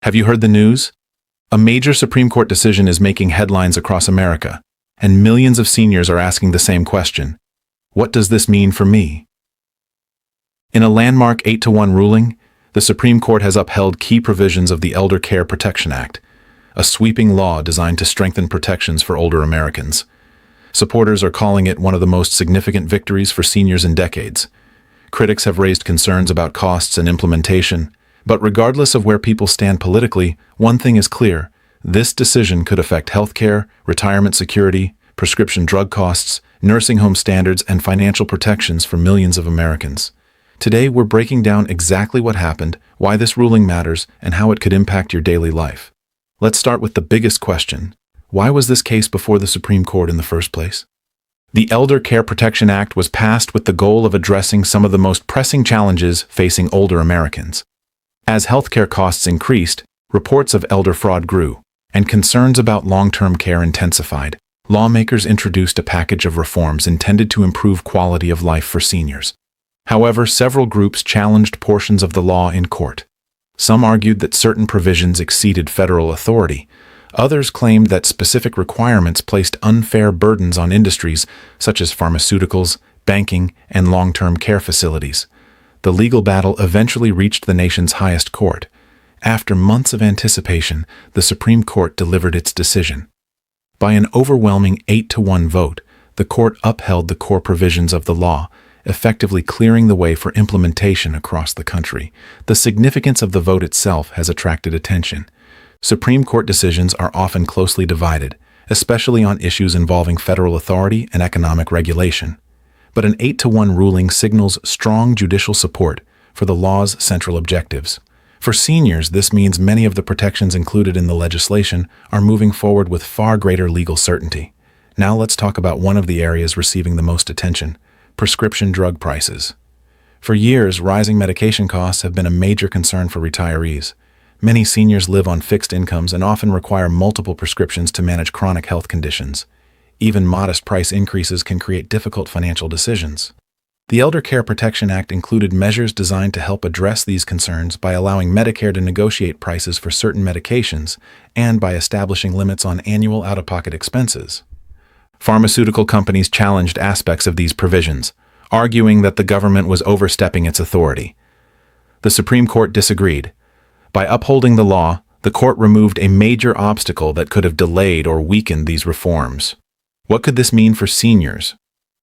Have you heard the news? A major Supreme Court decision is making headlines across America, and millions of seniors are asking the same question. What does this mean for me? In a landmark 8-1 ruling, the Supreme Court has upheld key provisions of the Elder Care Protection Act, a sweeping law designed to strengthen protections for older Americans. Supporters are calling it one of the most significant victories for seniors in decades. Critics have raised concerns about costs and implementation, but regardless of where people stand politically, one thing is clear: this decision could affect healthcare, retirement security, prescription drug costs, nursing home standards, and financial protections for millions of Americans. Today, we're breaking down exactly what happened, why this ruling matters, and how it could impact your daily life. Let's start with the biggest question. Why was this case before the Supreme Court in the first place? The Elder Care Protection Act was passed with the goal of addressing some of the most pressing challenges facing older Americans. As healthcare costs increased, reports of elder fraud grew, and concerns about long-term care intensified. Lawmakers introduced a package of reforms intended to improve quality of life for seniors. However, several groups challenged portions of the law in court. Some argued that certain provisions exceeded federal authority. Others claimed that specific requirements placed unfair burdens on industries such as pharmaceuticals, banking, and long-term care facilities. The legal battle eventually reached the nation's highest court. After months of anticipation, the Supreme Court delivered its decision. By an overwhelming 8-1 vote, the court upheld the core provisions of the law, effectively clearing the way for implementation across the country. The significance of the vote itself has attracted attention. Supreme Court decisions are often closely divided, especially on issues involving federal authority and economic regulation. But an 8-1 ruling signals strong judicial support for the law's central objectives. For seniors, this means many of the protections included in the legislation are moving forward with far greater legal certainty. Now let's talk about one of the areas receiving the most attention: prescription drug prices. For years, rising medication costs have been a major concern for retirees. Many seniors live on fixed incomes and often require multiple prescriptions to manage chronic health conditions. Even modest price increases can create difficult financial decisions. The Elder Care Protection Act included measures designed to help address these concerns by allowing Medicare to negotiate prices for certain medications and by establishing limits on annual out-of-pocket expenses. Pharmaceutical companies challenged aspects of these provisions, arguing that the government was overstepping its authority. The Supreme Court disagreed. By upholding the law, the court removed a major obstacle that could have delayed or weakened these reforms. What could this mean for seniors?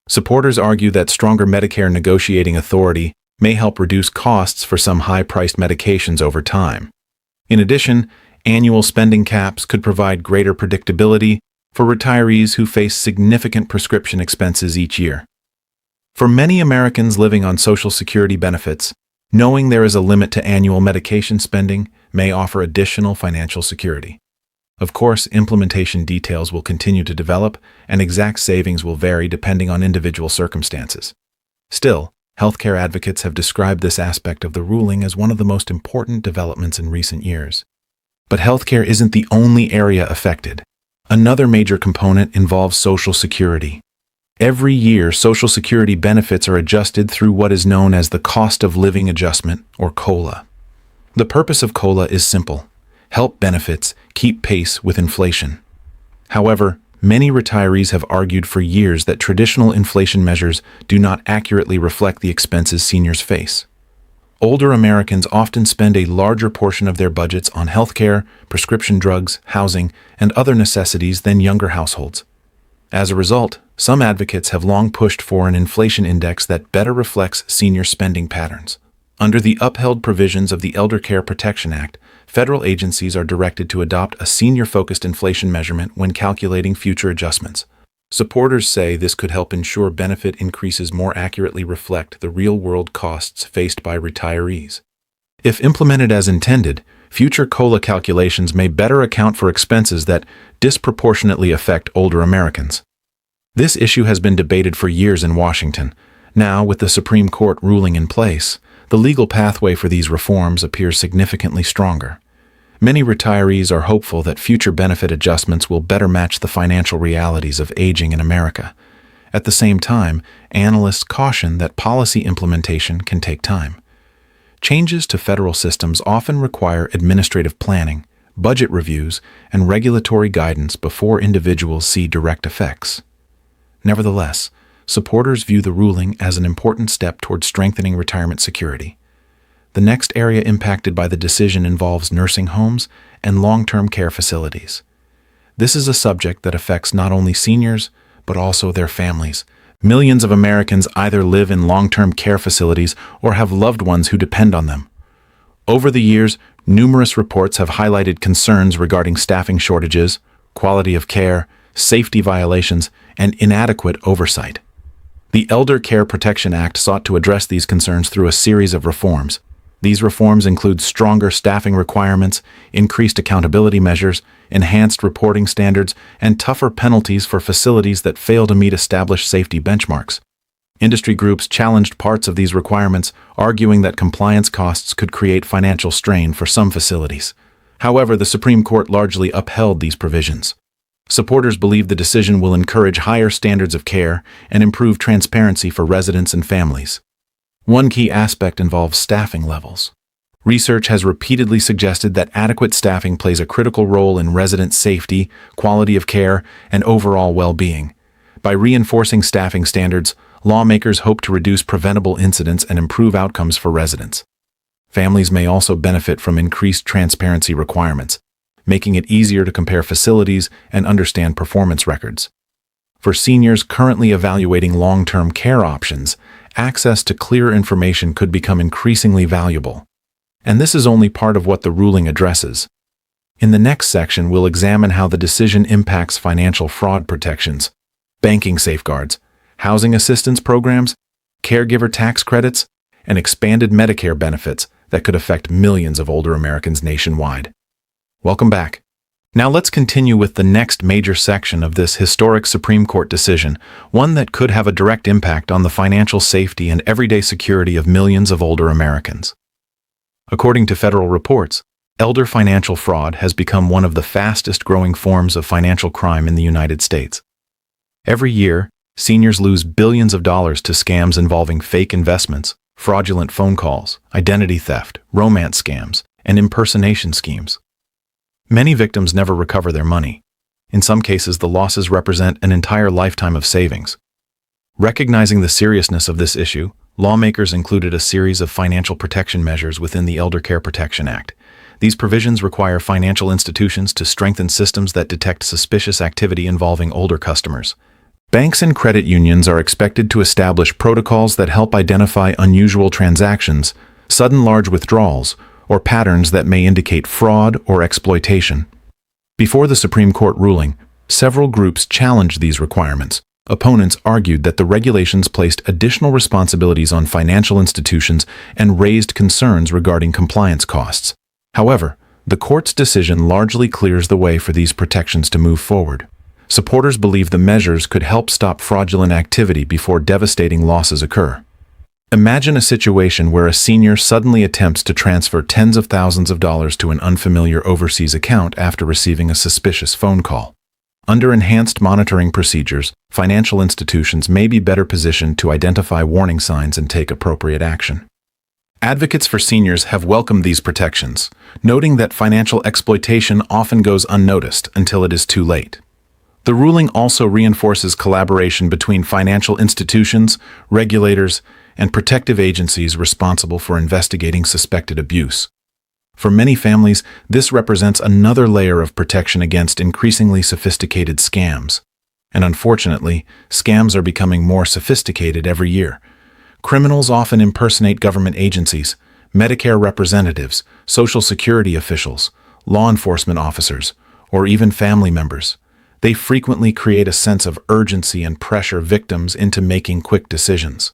Supporters argue that stronger Medicare negotiating authority may help reduce costs for some high-priced medications over time. In addition, annual spending caps could provide greater predictability for retirees who face significant prescription expenses each year. For many Americans living on Social Security benefits, knowing there is a limit to annual medication spending may offer additional financial security. Of course, implementation details will continue to develop, and exact savings will vary depending on individual circumstances. Still, healthcare advocates have described this aspect of the ruling as one of the most important developments in recent years. But healthcare isn't the only area affected. Another major component involves Social Security. Every year, Social Security benefits are adjusted through what is known as the Cost of Living Adjustment, or COLA. The purpose of COLA is simple: help benefits keep pace with inflation. However, many retirees have argued for years that traditional inflation measures do not accurately reflect the expenses seniors face. Older Americans often spend a larger portion of their budgets on healthcare, prescription drugs, housing, and other necessities than younger households. As a result, some advocates have long pushed for an inflation index that better reflects senior spending patterns. Under the upheld provisions of the Elder Care Protection Act, federal agencies are directed to adopt a senior-focused inflation measurement when calculating future adjustments. Supporters say this could help ensure benefit increases more accurately reflect the real-world costs faced by retirees. If implemented as intended, future COLA calculations may better account for expenses that disproportionately affect older Americans. This issue has been debated for years in Washington. Now, with the Supreme Court ruling in place, the legal pathway for these reforms appears significantly stronger. Many retirees are hopeful that future benefit adjustments will better match the financial realities of aging in America. At the same time, analysts caution that policy implementation can take time. Changes to federal systems often require administrative planning, budget reviews, and regulatory guidance before individuals see direct effects. Nevertheless, supporters view the ruling as an important step toward strengthening retirement security. The next area impacted by the decision involves nursing homes and long-term care facilities. This is a subject that affects not only seniors, but also their families. Millions of Americans either live in long-term care facilities or have loved ones who depend on them. Over the years, numerous reports have highlighted concerns regarding staffing shortages, quality of care, safety violations, and inadequate oversight. The Elder Care Protection Act sought to address these concerns through a series of reforms. These reforms include stronger staffing requirements, increased accountability measures, enhanced reporting standards, and tougher penalties for facilities that fail to meet established safety benchmarks. Industry groups challenged parts of these requirements, arguing that compliance costs could create financial strain for some facilities. However, the Supreme Court largely upheld these provisions. Supporters believe the decision will encourage higher standards of care and improve transparency for residents and families. One key aspect involves staffing levels. Research has repeatedly suggested that adequate staffing plays a critical role in resident safety, quality of care, and overall well-being. By reinforcing staffing standards, lawmakers hope to reduce preventable incidents and improve outcomes for residents. Families may also benefit from increased transparency requirements, making it easier to compare facilities and understand performance records. For seniors currently evaluating long-term care options, access to clear information could become increasingly valuable. And this is only part of what the ruling addresses. In the next section, we'll examine how the decision impacts financial fraud protections, banking safeguards, housing assistance programs, caregiver tax credits, and expanded Medicare benefits that could affect millions of older Americans nationwide. Welcome back. Now let's continue with the next major section of this historic Supreme Court decision, one that could have a direct impact on the financial safety and everyday security of millions of older Americans. According to federal reports, elder financial fraud has become one of the fastest-growing forms of financial crime in the United States. Every year, seniors lose billions of dollars to scams involving fake investments, fraudulent phone calls, identity theft, romance scams, and impersonation schemes. Many victims never recover their money. In some cases, the losses represent an entire lifetime of savings. Recognizing the seriousness of this issue, lawmakers included a series of financial protection measures within the Elder Care Protection Act. These provisions require financial institutions to strengthen systems that detect suspicious activity involving older customers. Banks and credit unions are expected to establish protocols that help identify unusual transactions, sudden large withdrawals, or patterns that may indicate fraud or exploitation. Before the Supreme Court ruling, several groups challenged these requirements. Opponents argued that the regulations placed additional responsibilities on financial institutions and raised concerns regarding compliance costs. However, the court's decision largely clears the way for these protections to move forward. Supporters believe the measures could help stop fraudulent activity before devastating losses occur. Imagine a situation where a senior suddenly attempts to transfer tens of thousands of dollars to an unfamiliar overseas account after receiving a suspicious phone call. Under enhanced monitoring procedures, financial institutions may be better positioned to identify warning signs and take appropriate action. Advocates for seniors have welcomed these protections, noting that financial exploitation often goes unnoticed until it is too late. The ruling also reinforces collaboration between financial institutions, regulators, and protective agencies responsible for investigating suspected abuse. For many families, this represents another layer of protection against increasingly sophisticated scams. And unfortunately, scams are becoming more sophisticated every year. Criminals often impersonate government agencies, Medicare representatives, Social Security officials, law enforcement officers, or even family members. They frequently create a sense of urgency and pressure victims into making quick decisions.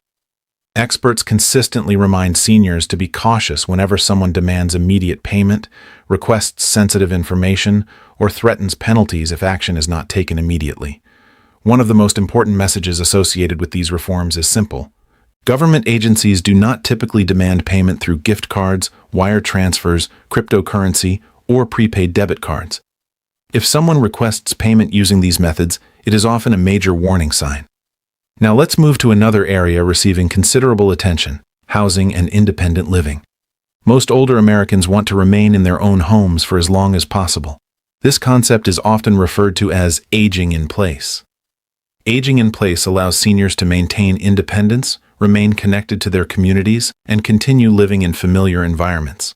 Experts consistently remind seniors to be cautious whenever someone demands immediate payment, requests sensitive information, or threatens penalties if action is not taken immediately. One of the most important messages associated with these reforms is simple. Government agencies do not typically demand payment through gift cards, wire transfers, cryptocurrency, or prepaid debit cards. If someone requests payment using these methods, it is often a major warning sign. Now let's move to another area receiving considerable attention: housing and independent living. Most older Americans want to remain in their own homes for as long as possible. This concept is often referred to as aging in place. Aging in place allows seniors to maintain independence, remain connected to their communities, and continue living in familiar environments.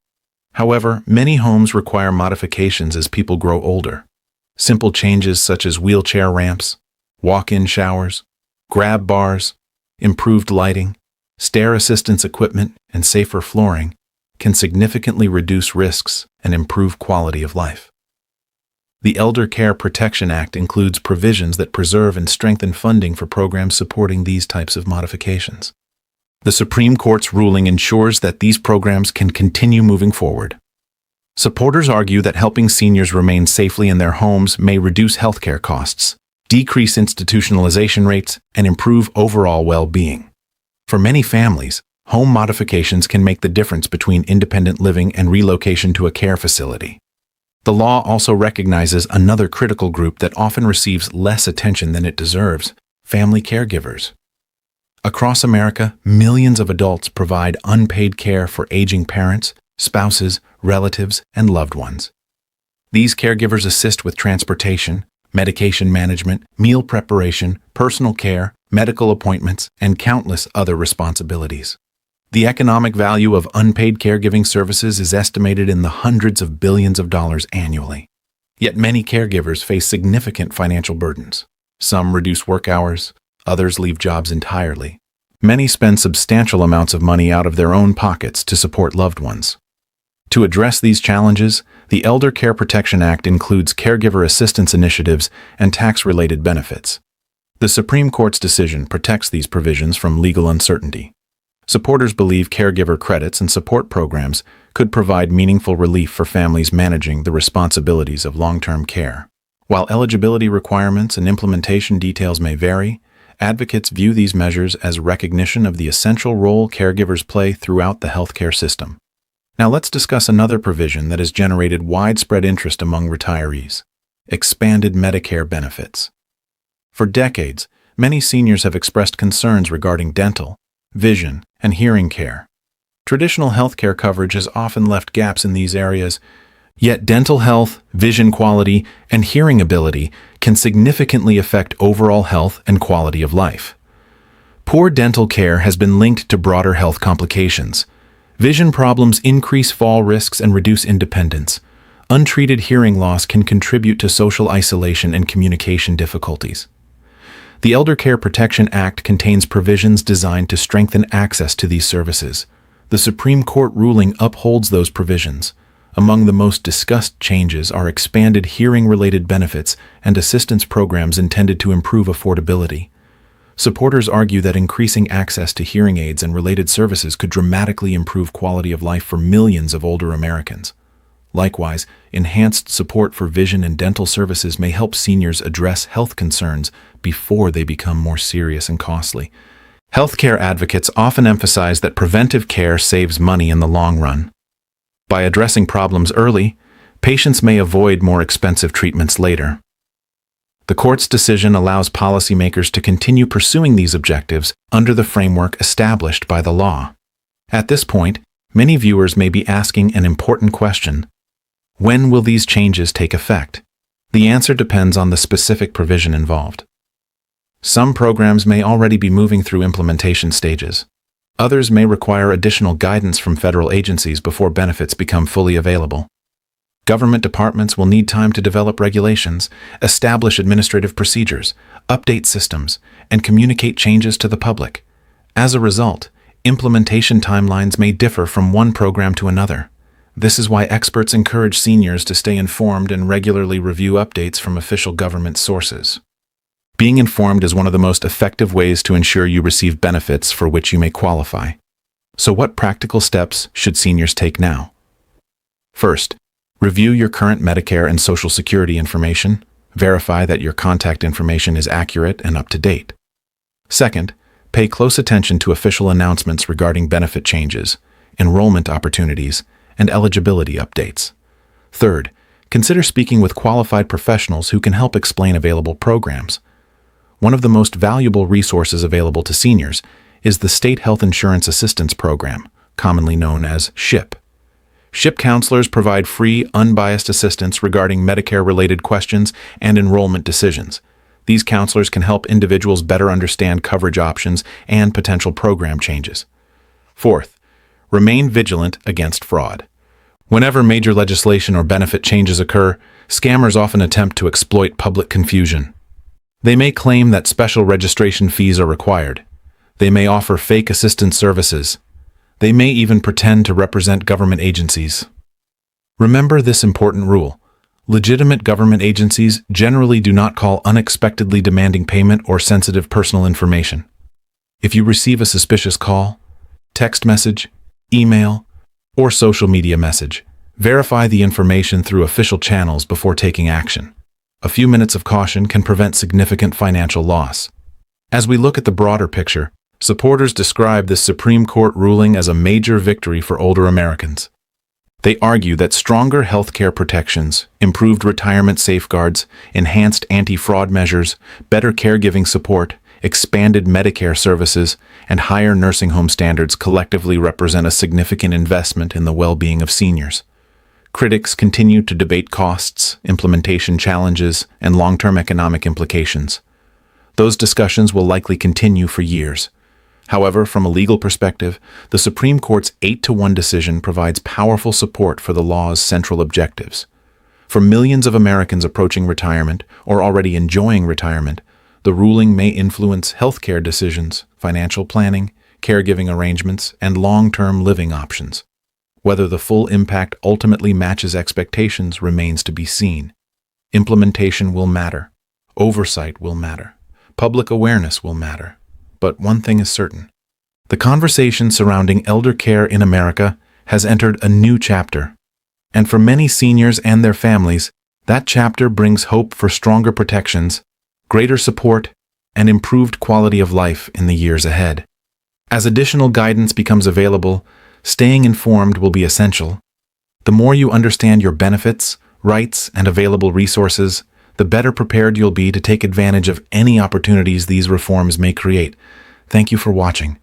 However, many homes require modifications as people grow older. Simple changes such as wheelchair ramps, walk-in showers, grab bars, improved lighting, stair assistance equipment, and safer flooring can significantly reduce risks and improve quality of life. The Elder Care Protection Act includes provisions that preserve and strengthen funding for programs supporting these types of modifications. The Supreme Court's ruling ensures that these programs can continue moving forward. Supporters argue that helping seniors remain safely in their homes may reduce healthcare costs, decrease institutionalization rates, and improve overall well-being. For many families, home modifications can make the difference between independent living and relocation to a care facility. The law also recognizes another critical group that often receives less attention than it deserves: family caregivers. Across America, millions of adults provide unpaid care for aging parents, spouses, relatives, and loved ones. These caregivers assist with transportation, medication management, meal preparation, personal care, medical appointments, and countless other responsibilities. The economic value of unpaid caregiving services is estimated in the hundreds of billions of dollars annually. Yet many caregivers face significant financial burdens. Some reduce work hours, others leave jobs entirely. Many spend substantial amounts of money out of their own pockets to support loved ones. To address these challenges, the Elder Care Protection Act includes caregiver assistance initiatives and tax-related benefits. The Supreme Court's decision protects these provisions from legal uncertainty. Supporters believe caregiver credits and support programs could provide meaningful relief for families managing the responsibilities of long-term care. While eligibility requirements and implementation details may vary, advocates view these measures as recognition of the essential role caregivers play throughout the healthcare system. Now let's discuss another provision that has generated widespread interest among retirees: expanded Medicare benefits. For decades, many seniors have expressed concerns regarding dental, vision, and hearing care. Traditional healthcare coverage has often left gaps in these areas, yet dental health, vision quality, and hearing ability can significantly affect overall health and quality of life. Poor dental care has been linked to broader health complications. Vision problems increase fall risks and reduce independence. Untreated hearing loss can contribute to social isolation and communication difficulties. The Elder Care Protection Act contains provisions designed to strengthen access to these services. The Supreme Court ruling upholds those provisions. Among the most discussed changes are expanded hearing-related benefits and assistance programs intended to improve affordability. Supporters argue that increasing access to hearing aids and related services could dramatically improve quality of life for millions of older Americans. Likewise, enhanced support for vision and dental services may help seniors address health concerns before they become more serious and costly. Healthcare advocates often emphasize that preventive care saves money in the long run. By addressing problems early, patients may avoid more expensive treatments later. The court's decision allows policymakers to continue pursuing these objectives under the framework established by the law. At this point, many viewers may be asking an important question: when will these changes take effect? The answer depends on the specific provision involved. Some programs may already be moving through implementation stages. Others may require additional guidance from federal agencies before benefits become fully available. Government departments will need time to develop regulations, establish administrative procedures, update systems, and communicate changes to the public. As a result, implementation timelines may differ from one program to another. This is why experts encourage seniors to stay informed and regularly review updates from official government sources. Being informed is one of the most effective ways to ensure you receive benefits for which you may qualify. So what practical steps should seniors take now? First, review your current Medicare and Social Security information. Verify that your contact information is accurate and up to date. Second, pay close attention to official announcements regarding benefit changes, enrollment opportunities, and eligibility updates. Third, consider speaking with qualified professionals who can help explain available programs. One of the most valuable resources available to seniors is the State Health Insurance Assistance Program, commonly known as SHIP. SHIP counselors provide free, unbiased assistance regarding Medicare-related questions and enrollment decisions. These counselors can help individuals better understand coverage options and potential program changes. Fourth, remain vigilant against fraud. Whenever major legislation or benefit changes occur, scammers often attempt to exploit public confusion. They may claim that special registration fees are required. They may offer fake assistance services. They may even pretend to represent government agencies. Remember this important rule. Legitimate government agencies generally do not call unexpectedly demanding payment or sensitive personal information. If you receive a suspicious call, text message, email, or social media message, verify the information through official channels before taking action. A few minutes of caution can prevent significant financial loss. As we look at the broader picture, supporters describe this Supreme Court ruling as a major victory for older Americans. They argue that stronger healthcare protections, improved retirement safeguards, enhanced anti-fraud measures, better caregiving support, expanded Medicare services, and higher nursing home standards collectively represent a significant investment in the well-being of seniors. Critics continue to debate costs, implementation challenges, and long-term economic implications. Those discussions will likely continue for years. However, from a legal perspective, the Supreme Court's 8-1 decision provides powerful support for the law's central objectives. For millions of Americans approaching retirement or already enjoying retirement, the ruling may influence healthcare decisions, financial planning, caregiving arrangements, and long-term living options. Whether the full impact ultimately matches expectations remains to be seen. Implementation will matter. Oversight will matter. Public awareness will matter. But one thing is certain. The conversation surrounding elder care in America has entered a new chapter. And for many seniors and their families, that chapter brings hope for stronger protections, greater support, and improved quality of life in the years ahead. As additional guidance becomes available, staying informed will be essential. The more you understand your benefits, rights, and available resources, the better prepared you'll be to take advantage of any opportunities these reforms may create. Thank you for watching.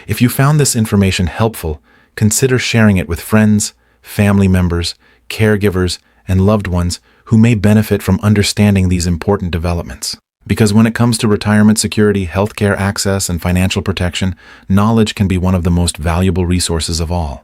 If you found this information helpful, consider sharing it with friends, family members, caregivers, and loved ones who may benefit from understanding these important developments. Because when it comes to retirement security, healthcare access, and financial protection, knowledge can be one of the most valuable resources of all.